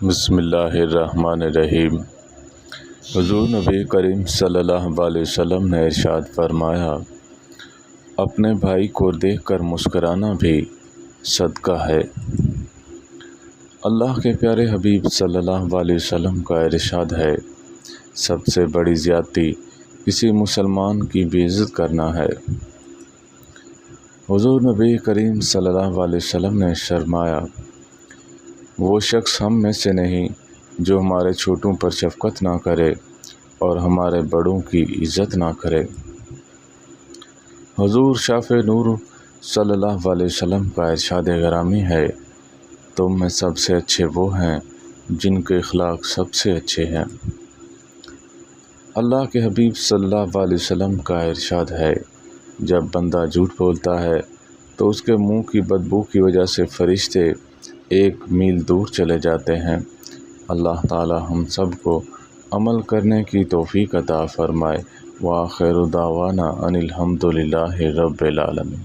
بسم اللہ الرحمن الرحیم۔ حضور نبی کریم صلی اللہ علیہ وسلم نے ارشاد فرمایا، اپنے بھائی کو دیکھ کر مسکرانا بھی صدقہ ہے۔ اللہ کے پیارے حبیب صلی اللہ علیہ وسلم کا ارشاد ہے، سب سے بڑی زیادتی کسی مسلمان کی بے عزت کرنا ہے۔ حضور نبی کریم صلی اللہ علیہ وسلم نے فرمایا، وہ شخص ہم میں سے نہیں جو ہمارے چھوٹوں پر شفقت نہ کرے اور ہمارے بڑوں کی عزت نہ کرے۔ حضور شافع نور صلی اللہ علیہ وسلم کا ارشاد گرامی ہے، تم میں سب سے اچھے وہ ہیں جن کے اخلاق سب سے اچھے ہیں۔ اللہ کے حبیب صلی اللہ علیہ وسلم کا ارشاد ہے، جب بندہ جھوٹ بولتا ہے تو اس کے منہ کی بدبو کی وجہ سے فرشتے 1 میل دور چلے جاتے ہیں۔ اللہ تعالی ہم سب کو عمل کرنے کی توفیق عطا فرمائے۔ وآخر دعوانا ان الحمد للہ رب العالمین۔